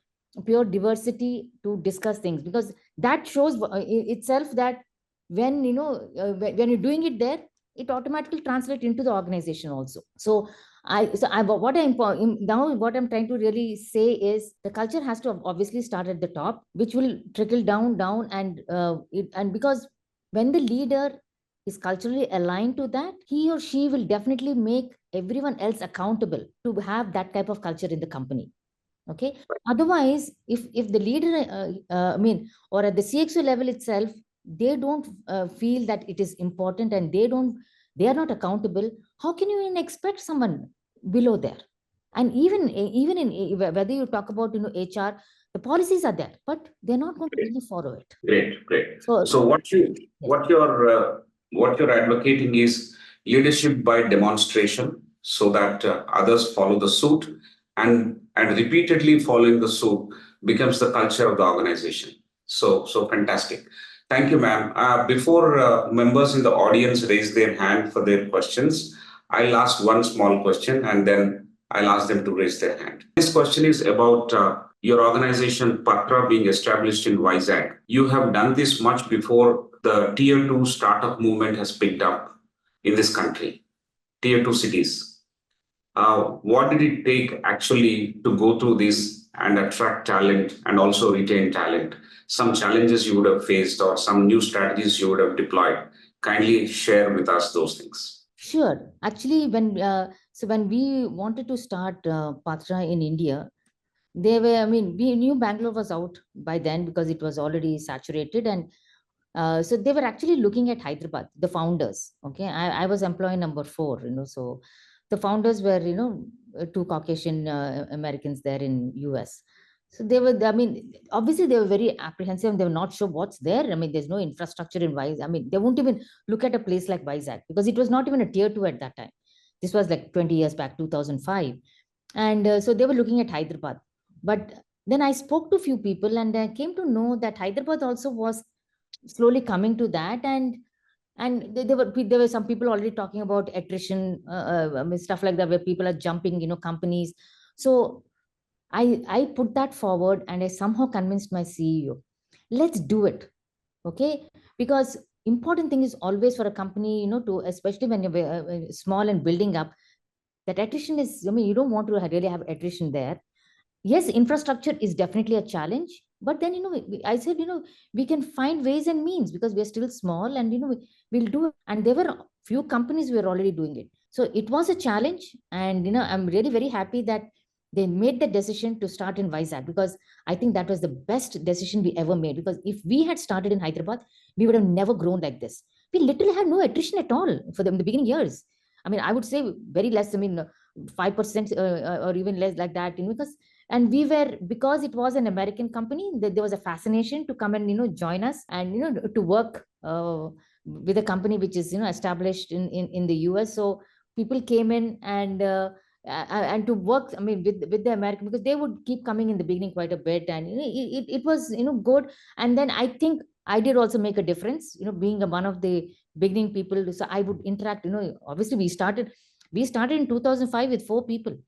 pure diversity to discuss things, because that shows itself that when when you're doing it there, it automatically translates into the organization also. So what I'm trying to really say is, the culture has to obviously start at the top, which will trickle down, and because when the leader is culturally aligned to that, he or she will definitely make everyone else accountable to have that type of culture in the company. Okay, otherwise, if the leader or at the CXO level itself, they don't feel that it is important, and they don't they are not accountable. How can you even expect someone below there? And even in whether you talk about HR, the policies are there, but they're not going to really follow it. Great. So So what you're advocating is leadership by demonstration, so that others follow the suit, and repeatedly following the suit becomes the culture of the organization. So fantastic. Thank you, ma'am. Before members in the audience raise their hand for their questions, I'll ask one small question and then I'll ask them to raise their hand. This question is about your organization, Patra, being established in Vizag. You have done this much before the Tier 2 startup movement has picked up in this country, Tier 2 cities. What did it take actually to go through this and attract talent and also retain talent? Some challenges you would have faced or some new strategies you would have deployed. Kindly share with us those things. Sure. Actually, when we wanted to start Patra in India, we knew Bangalore was out by then because it was already saturated. And so they were actually looking at Hyderabad, the founders. Okay. I was employee number 4, so the founders were, two Caucasian Americans there in US. So obviously they were very apprehensive and they were not sure what's there. There's no infrastructure in Vizag. They won't even look at a place like Vizag because it was not even a tier 2 at that time. This was like 20 years back, 2005. And so they were looking at Hyderabad. But then I spoke to a few people and I came to know that Hyderabad also was slowly coming to that. And there were some people already talking about attrition, stuff like that, where people are jumping, companies. So I put that forward and I somehow convinced my CEO, let's do it. Okay. Because important thing is always for a company, to, especially when you're small and building up, that attrition is, you don't want to really have attrition there. Yes, infrastructure is definitely a challenge, but then, I said, we can find ways and means because we're still small and, we'll do it. And there were few companies who were already doing it. So it was a challenge. And, I'm really very happy that they made the decision to start in Vizag because I think that was the best decision we ever made. Because if we had started in Hyderabad, we would have never grown like this. We literally had no attrition at all for them in the beginning years. I would say very less, 5% or even less like that, and we were, because it was an American company, there was a fascination to come and join us and to work with a company which is established in the US. So people came in and to work with the American, because they would keep coming in the beginning quite a bit, and it was good. And then I think I did also make a difference, being one of the beginning people. So I would interact, obviously we started in 2005 with 4 people.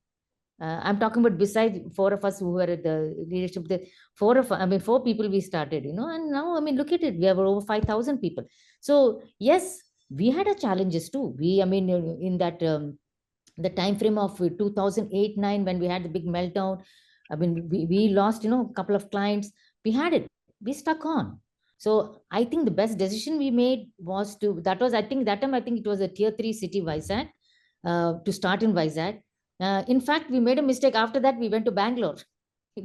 I'm talking about besides 4 of us who were at the leadership, the 4 people we started, and now, look at it, we have over 5,000 people. So yes, we had a challenges too. In that, the time frame of 2008-9, when we had the big meltdown, we lost, a couple of clients. We stuck on. So I think the best decision we made was I think it was a tier 3 city, Vizag, to start in Vizag. In fact, we made a mistake. After that, we went to Bangalore.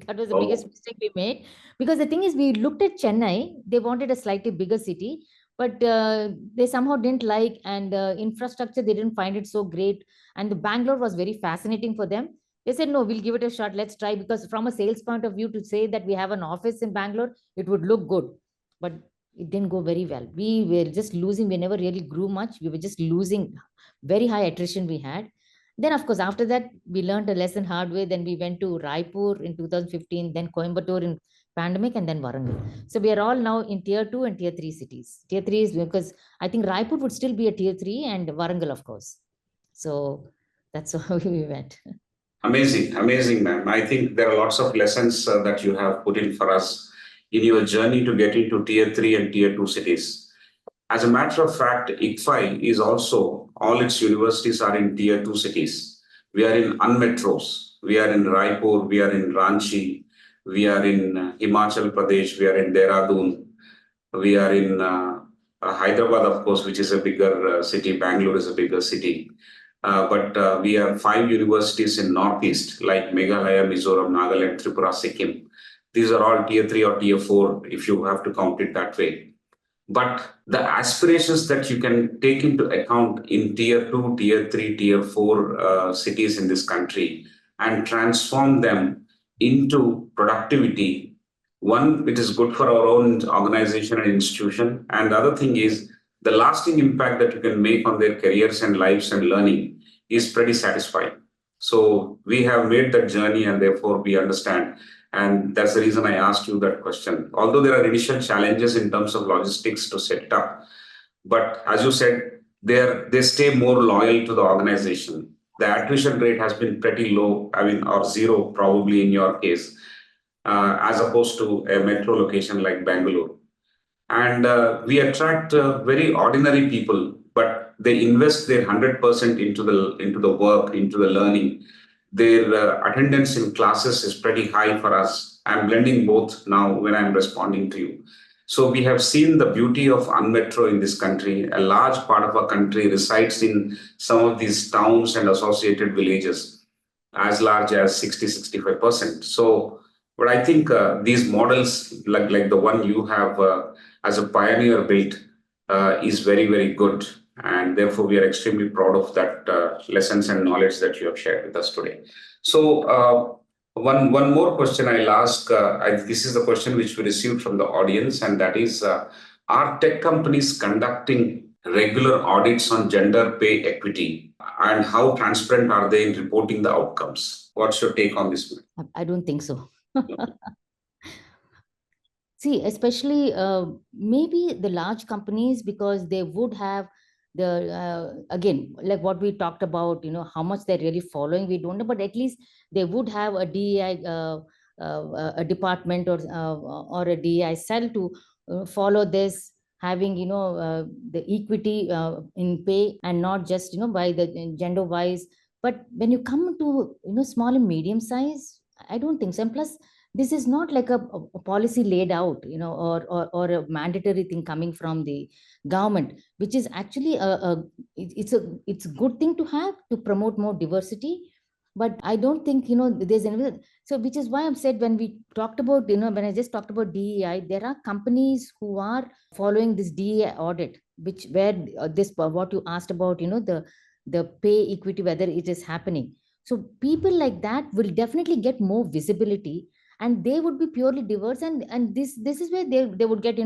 That was the biggest mistake we made, because the thing is, we looked at Chennai. They wanted a slightly bigger city, but they somehow didn't like, and infrastructure, they didn't find it so great. And the Bangalore was very fascinating for them. They said, no, we'll give it a shot. Let's try, because from a sales point of view, to say that we have an office in Bangalore, it would look good, but it didn't go very well. We were just losing. We never really grew much. We were just losing. Very high attrition we had. Then, of course, after that, we learned a lesson hard way. Then we went to Raipur in 2015, then Coimbatore in pandemic, and then Warangal. So we are all now in tier 2 and tier 3 cities. Tier 3 is because I think Raipur would still be a tier 3, and Warangal, of course. So that's how we went. Amazing, ma'am. I think there are lots of lessons that you have put in for us in your journey to get into tier 3 and tier 2 cities. As a matter of fact, ICFAI is also, all its universities are in tier 2 cities. We are in unmetros. We are in Raipur, we are in Ranchi, we are in Himachal Pradesh, we are in Dehradun, we are in Hyderabad, of course, which is a bigger city. Bangalore is a bigger city. But we have 5 universities in Northeast, like Meghalaya, Mizoram, Nagaland, Tripura, Sikkim. These are all tier 3 or tier 4, if you have to count it that way. but the aspirations that you can take into account in tier 2, tier 3, tier 4 cities in this country and transform them into productivity. One, it is good for our own organization and institution. And the other thing is the lasting impact that you can make on their careers and lives and learning is pretty satisfying. So we have made that journey and therefore we understand. And that's the reason I asked you that question. Although there are initial challenges in terms of logistics to set it up, but as you said, they stay more loyal to the organization. The attrition rate has been pretty low, or zero probably in your case, as opposed to a metro location like Bangalore. And we attract very ordinary people, but they invest their 100% into the work, into the learning. Their attendance in classes is pretty high for us. I'm blending both now when I'm responding to you. So we have seen the beauty of unmetro in this country. A large part of our country resides in some of these towns and associated villages, as large as 60-65%. So, but I think these models, like the one you have as a pioneer built, is very, very good. And therefore, we are extremely proud of that lessons and knowledge that you have shared with us today. So one more question I'll ask. This is the question which we received from the audience, and that is, are tech companies conducting regular audits on gender pay equity? And how transparent are they in reporting the outcomes? What's your take on this? I don't think so. See, especially maybe the large companies, because they would have the again, like what we talked about, how much they're really following, we don't know, but at least they would have a DEI a department or a DEI cell to follow this, having the equity in pay, and not just by the gender wise. But when you come to small and medium size, I don't think so. And plus, this is not like a policy laid out, or a mandatory thing coming from the government, which is actually it's a good thing to have to promote more diversity. But I don't think there's any. So which is why I've said, when we talked about when I just talked about DEI, there are companies who are following this DEI audit, which where this what you asked about, the pay equity, whether it is happening. So people like that will definitely get more visibility, and they would be purely diverse, and this is where they would get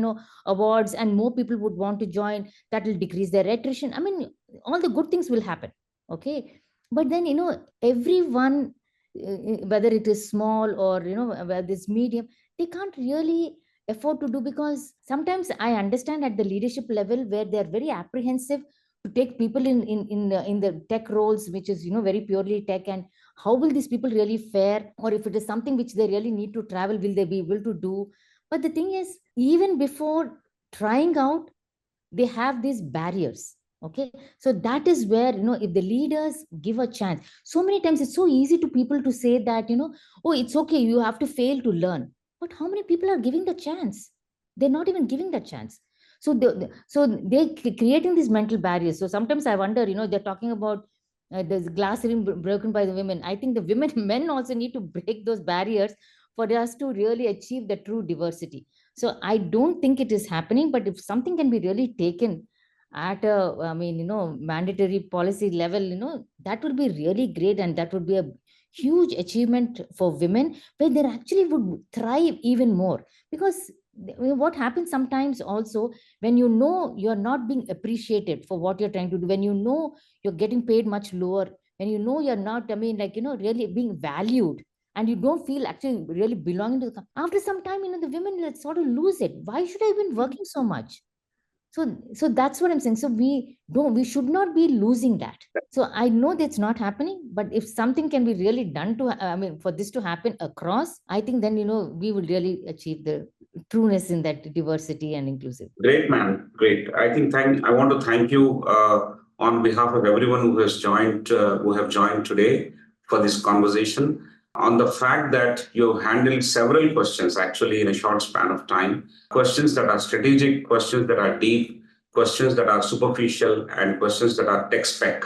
awards, and more people would want to join. That will decrease their attrition. I mean, all the good things will happen. Okay, but then everyone, whether it is small or whether it's medium, they can't really afford to do, because sometimes I understand at the leadership level where they're very apprehensive to take people in the tech roles, which is very purely tech, and how will these people really fare, or if it is something which they really need to travel, will they be able to do? But the thing is, even before trying out, they have these barriers. Okay, so that is where if the leaders give a chance. So many times it's so easy to people to say that oh, it's okay, you have to fail to learn. But how many people are giving the chance? They're not even giving the chance. So they're creating these mental barriers. So sometimes I wonder, they're talking about the glass ceiling broken by the women. I think the men also need to break those barriers for us to really achieve the true diversity. So I don't think it is happening, but if something can be really taken at a, mandatory policy level, that would be really great, and that would be a huge achievement for women, where they actually would thrive even more. Because what happens sometimes also, when you're not being appreciated for what you're trying to do, when you're getting paid much lower, when you're not, really being valued, and you don't feel actually really belonging to after some time, the women sort of lose it. Why should I have been working so much? So that's what I'm saying. So we should not be losing that. So I know that's not happening, but if something can be really done for this to happen across, I think then, we will really achieve the trueness in that diversity and inclusive. Great, man. Great. I want to thank you on behalf of everyone who have joined today for this conversation, on the fact that you handled several questions actually in a short span of time. Questions that are strategic, questions that are deep, questions that are superficial, and questions that are tech spec,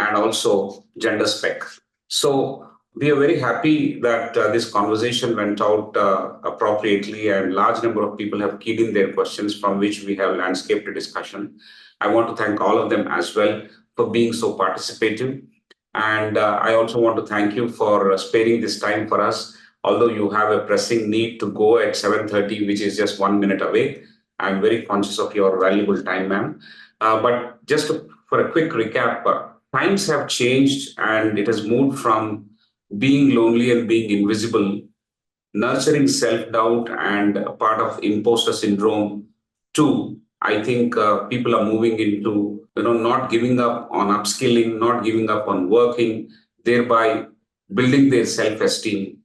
and also gender spec. So We are very happy that this conversation went out appropriately, and large number of people have keyed in their questions, from which we have landscaped a discussion. I want to thank all of them as well for being so participative. And I also want to thank you for sparing this time for us. Although you have a pressing need to go at 7:30, which is just 1 minute away, I'm very conscious of your valuable time, ma'am. But just for a quick recap, times have changed and it has moved from being lonely and being invisible, nurturing self-doubt and a part of imposter syndrome, to I think people are moving into not giving up on upskilling, not giving up on working, thereby building their self-esteem.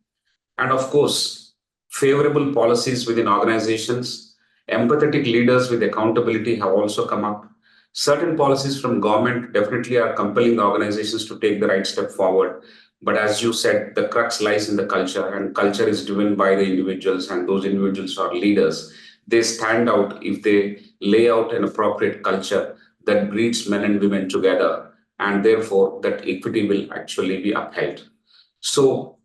And of course, favorable policies within organizations, empathetic leaders with accountability have also come up. Certain policies from government definitely are compelling organizations to take the right step forward. But as you said, the crux lies in the culture, and culture is driven by the individuals, and those individuals are leaders. They stand out if they lay out an appropriate culture that breeds men and women together, and therefore that equity will actually be upheld. So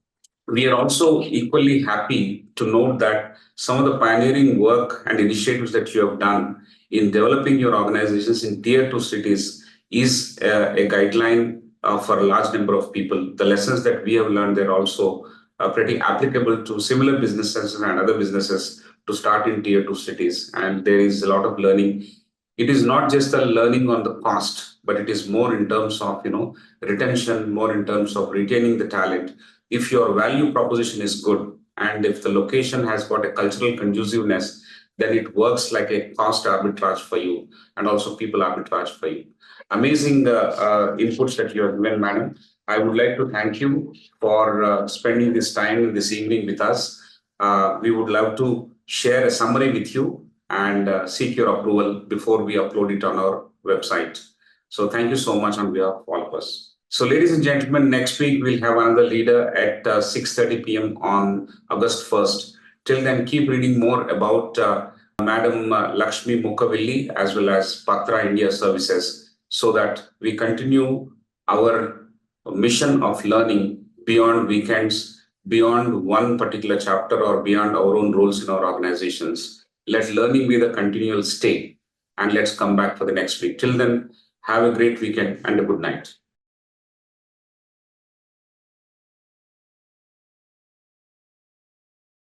we are also equally happy to note that some of the pioneering work and initiatives that you have done in developing your organizations in tier 2 cities is a guideline for a large number of people. The lessons that we have learned, they're also pretty applicable to similar businesses and other businesses to start in tier 2 cities. And there is a lot of learning. It is not just a learning on the cost, but it is more in terms of retention, more in terms of retaining the talent. If your value proposition is good and if the location has got a cultural conduciveness, then it works like a cost arbitrage for you and also people arbitrage for you. Amazing inputs that you have given, madam. I would like to thank you for spending this time this evening with us. We would love to share a summary with you and seek your approval before we upload it on our website. So thank you so much on behalf of all of us. So ladies and gentlemen, next week we'll have another leader at 6:30 p.m. on August 1st. Till then, keep reading more about Madam Lakshmi Mukkavilli as well as Patra India Services, so that we continue our mission of learning beyond weekends, beyond one particular chapter, or beyond our own roles in our organizations. Let learning be the continual stay, and let's come back for the next week. Till then, have a great weekend and a good night.